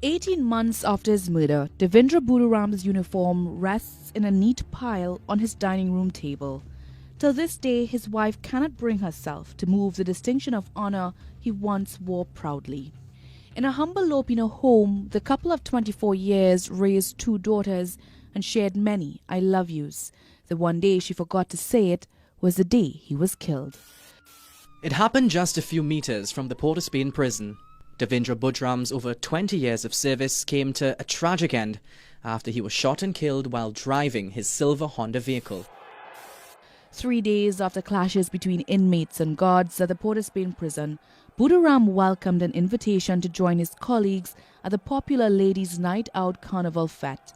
18 months after his murder, Devendra Buduram's uniform rests in a neat pile on his dining room table. Till this day, his wife cannot bring herself to move the distinction of honor he once wore proudly. In a humble Lopino home, the couple of 24 years raised 2 daughters and shared many I love yous. The one day she forgot to say it was the day he was killed. It happened just a few meters from the Port of Spain prison. Devendra Buduram's over 20 years of service came to a tragic end after he was shot and killed while driving his silver Honda vehicle. 3 days after clashes between inmates and guards at the Port of Spain prison, Buduram welcomed an invitation to join his colleagues at the popular Ladies' Night Out Carnival Fete.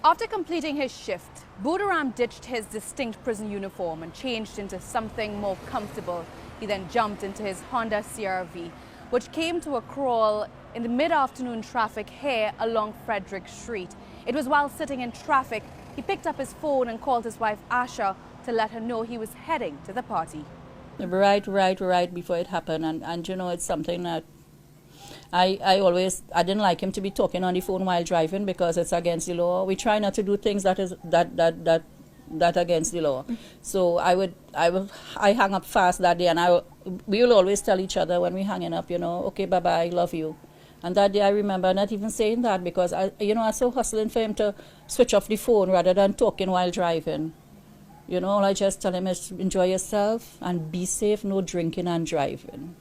After completing his shift, Buduram ditched his distinct prison uniform and changed into something more comfortable. He then jumped into his Honda CR-V, which came to a crawl in the mid-afternoon traffic here along Frederick Street. It was while sitting in traffic, he picked up his phone and called his wife Asha to let her know he was heading to the party. Right before it happened, and you know, it's something that I didn't like him to be talking on the phone while driving because it's against the law. We try not to do things that against the law. So I hung up fast that day, and we will always tell each other when we hanging up, you know, okay, bye-bye, love you. And that day I remember not even saying that because I was so hustling for him to switch off the phone rather than talking while driving. You know, all I just tell him is enjoy yourself and be safe, no drinking and driving.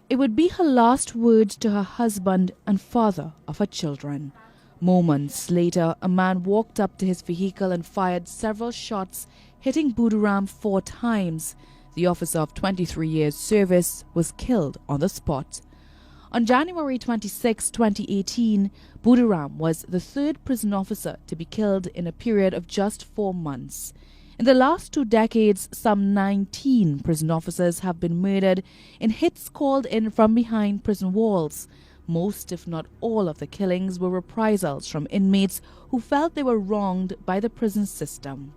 It would be her last words to her husband and father of her children. Moments later, a man walked up to his vehicle and fired several shots, hitting Buduram 4 times. The officer of 23 years' service was killed on the spot. On January 26, 2018, Buduram was the 3rd prison officer to be killed in a period of just 4 months. In the last 2 decades, some 19 prison officers have been murdered in hits called in from behind prison walls. Most, if not all, of the killings were reprisals from inmates who felt they were wronged by the prison system.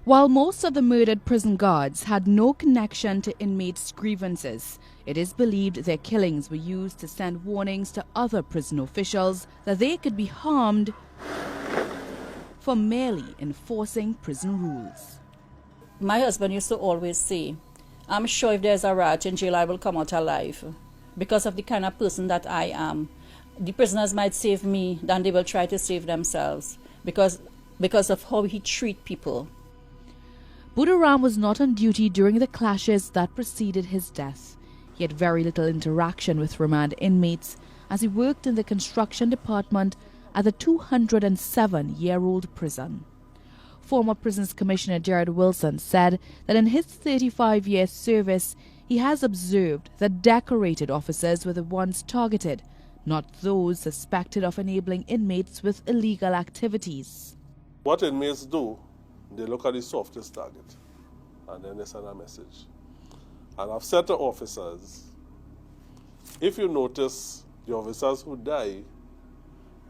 While most of the murdered prison guards had no connection to inmates' grievances, it is believed their killings were used to send warnings to other prison officials that they could be harmed for merely enforcing prison rules. My husband used to always say, I'm sure if there's a rat in jail, I will come out alive. Because of the kind of person that I am. The prisoners might save me than they will try to save themselves because of how he treats people. Buduram was not on duty during the clashes that preceded his death. He had very little interaction with remand inmates as he worked in the construction department at the 207-year-old prison. Former Prisons Commissioner Jared Wilson said that in his 35-year service, he has observed that decorated officers were the ones targeted, not those suspected of enabling inmates with illegal activities. What inmates do, they look at the softest target and then they send a message. And I've said to officers, if you notice the officers who die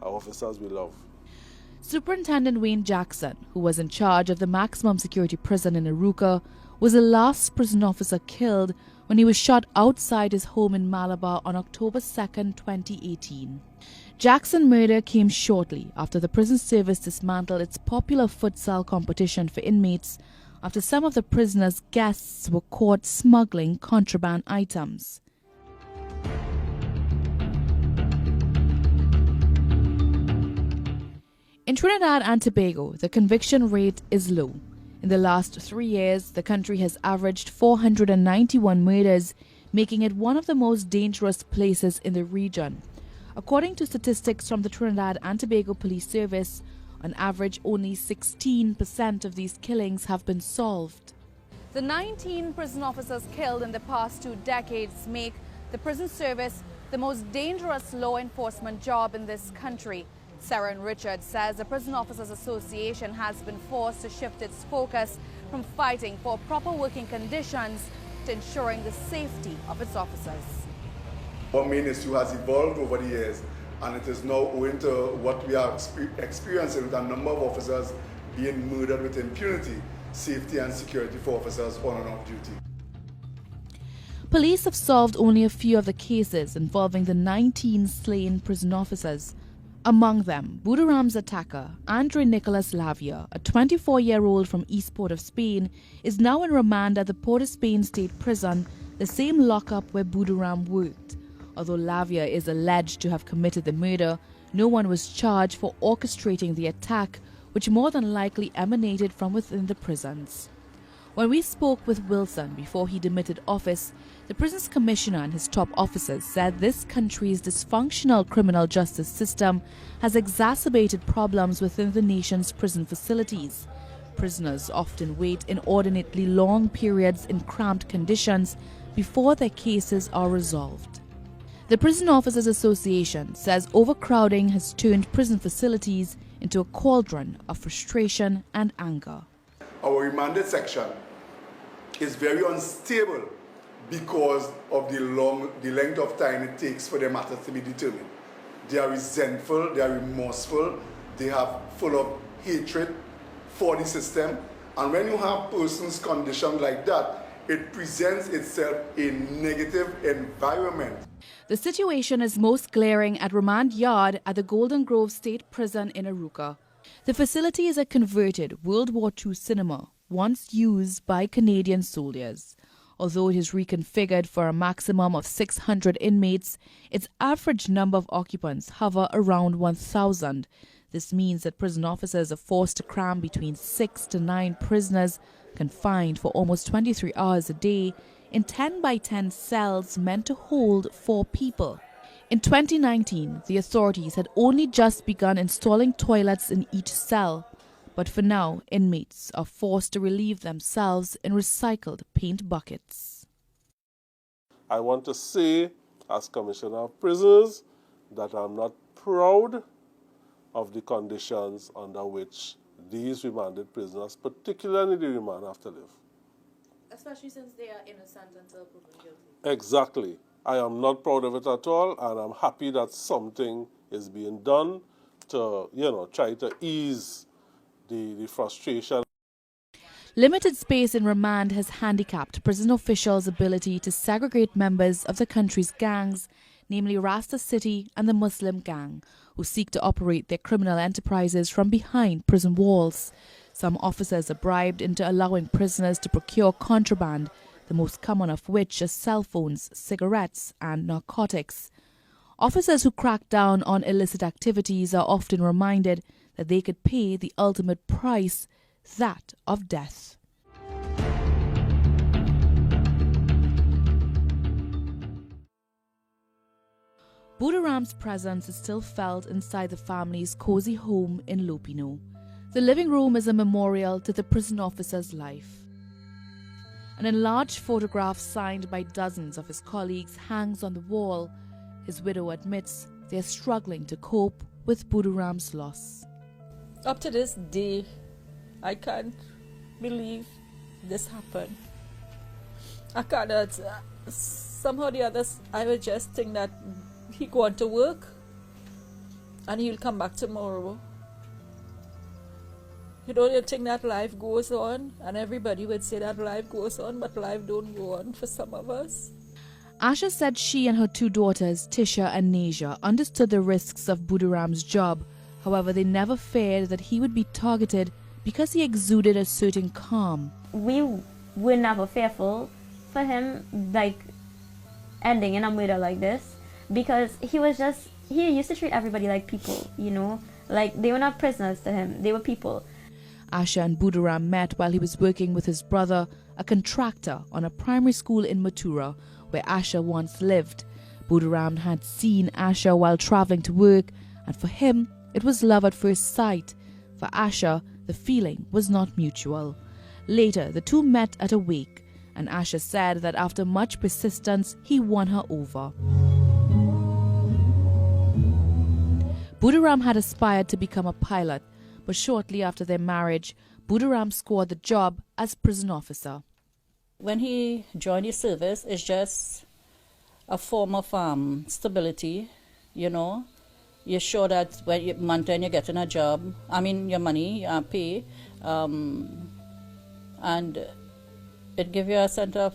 are officers we love. Superintendent Wayne Jackson, who was in charge of the maximum security prison in Arouca, was the last prison officer killed when he was shot outside his home in Malabar on October 2, 2018. Jackson's murder came shortly after the prison service dismantled its popular futsal competition for inmates after some of the prisoners' guests were caught smuggling contraband items. In Trinidad and Tobago, the conviction rate is low. In the last 3 years, the country has averaged 491 murders, making it one of the most dangerous places in the region. According to statistics from the Trinidad and Tobago Police Service, on average only 16% of these killings have been solved. The 19 prison officers killed in the past 2 decades make the prison service the most dangerous law enforcement job in this country. Saren Richards says the Prison Officers Association has been forced to shift its focus from fighting for proper working conditions to ensuring the safety of its officers. Our main issue has evolved over the years, and it is now owing to what we are experiencing with a number of officers being murdered with impunity, safety and security for officers on and off duty. Police have solved only a few of the cases involving the 19 slain prison officers. Among them, Buduram's attacker, Andre Nicolas Lavia, a 24-year-old from East Port of Spain, is now in remand at the Port of Spain State Prison, the same lockup where Buduram worked. Although Lavia is alleged to have committed the murder, no one was charged for orchestrating the attack, which more than likely emanated from within the prisons. When we spoke with Wilson before he demitted office, the prison's commissioner and his top officers said this country's dysfunctional criminal justice system has exacerbated problems within the nation's prison facilities. Prisoners often wait inordinately long periods in cramped conditions before their cases are resolved. The Prison Officers Association says overcrowding has turned prison facilities into a cauldron of frustration and anger. Our remanded section is very unstable because of the length of time it takes for the matters to be determined. They are resentful, they are remorseful, they are full of hatred for the system. And when you have persons conditioned like that, it presents itself in negative environment. The situation is most glaring at Remand Yard at the Golden Grove State Prison in Arouca. The facility is a converted World War II cinema, once used by Canadian soldiers. Although it is reconfigured for a maximum of 600 inmates, its average number of occupants hover around 1,000. This means that prison officers are forced to cram between 6 to 9 prisoners, confined for almost 23 hours a day, in 10 by 10 cells meant to hold 4 people. In 2019, the authorities had only just begun installing toilets in each cell, but for now, inmates are forced to relieve themselves in recycled paint buckets. I want to say, as Commissioner of Prisons, that I'm not proud of the conditions under which these remanded prisoners, particularly the remand, have to live. Especially since they are innocent until proven guilty. Exactly. I am not proud of it at all, and I'm happy that something is being done to, try to ease the frustration. Limited space in remand has handicapped prison officials' ability to segregate members of the country's gangs, namely Rasta City and the Muslim gang, who seek to operate their criminal enterprises from behind prison walls. Some officers are bribed into allowing prisoners to procure contraband, the most common of which are cell phones, cigarettes, and narcotics. Officers who crack down on illicit activities are often reminded that they could pay the ultimate price, that of death. Buduram's presence is still felt inside the family's cozy home in Lopino. The living room is a memorial to the prison officer's life. An enlarged photograph signed by dozens of his colleagues hangs on the wall. His widow admits they are struggling to cope with Buduram's loss. Up to this day, I can't believe this happened. I cannot. Somehow or the others, I would just think that he going to work and he'll come back tomorrow. You think that life goes on, and everybody would say that life goes on, but life don't go on for some of us. Asha said she and her 2 daughters, Tisha and Nasia, understood the risks of Buduram's job. However, they never feared that he would be targeted because he exuded a certain calm. We were never fearful for him, ending in a murder like this, because he used to treat everybody like people, like they were not prisoners to him, they were people. Asha and Buduram met while he was working with his brother, a contractor, on a primary school in Matura, where Asha once lived. Buduram had seen Asha while traveling to work, and for him, it was love at first sight. For Asha, the feeling was not mutual. Later, the two met at a wake, and Asha said that after much persistence, he won her over. Buduram had aspired to become a pilot, but shortly after their marriage, Buduram scored the job as prison officer. When he joined the service, it's just a form of stability, You're sure that when you month end you're getting a job, your money, pay, and it gives you a sense of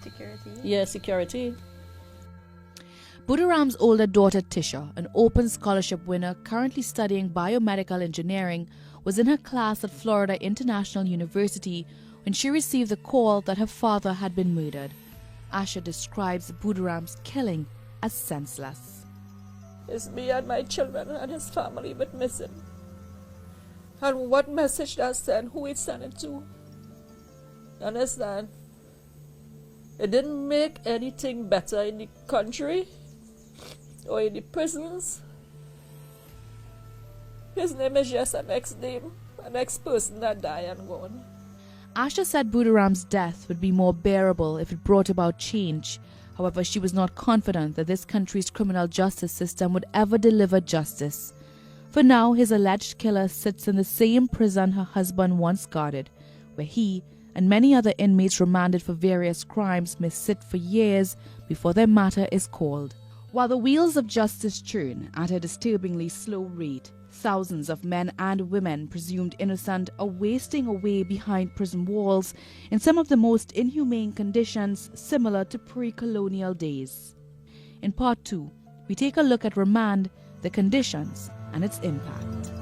Security. Yeah, security. Buddharam's older daughter Tisha, an open scholarship winner currently studying biomedical engineering, was in her class at Florida International University when she received the call that her father had been murdered. Asha describes Buddharam's killing as senseless. It's me and my children and his family but missing. And what message that send, who it sent it to? Understand? It didn't make anything better in the country or in the prisons. His name is just an ex-name, an ex-person that died and gone. Asha said Buddharam's death would be more bearable if it brought about change. However, she was not confident that this country's criminal justice system would ever deliver justice. For now, his alleged killer sits in the same prison her husband once guarded, where he and many other inmates remanded for various crimes may sit for years before their matter is called. While the wheels of justice churn at a disturbingly slow rate, thousands of men and women presumed innocent are wasting away behind prison walls in some of the most inhumane conditions similar to pre-colonial days. In part 2, we take a look at remand, the conditions, and its impact.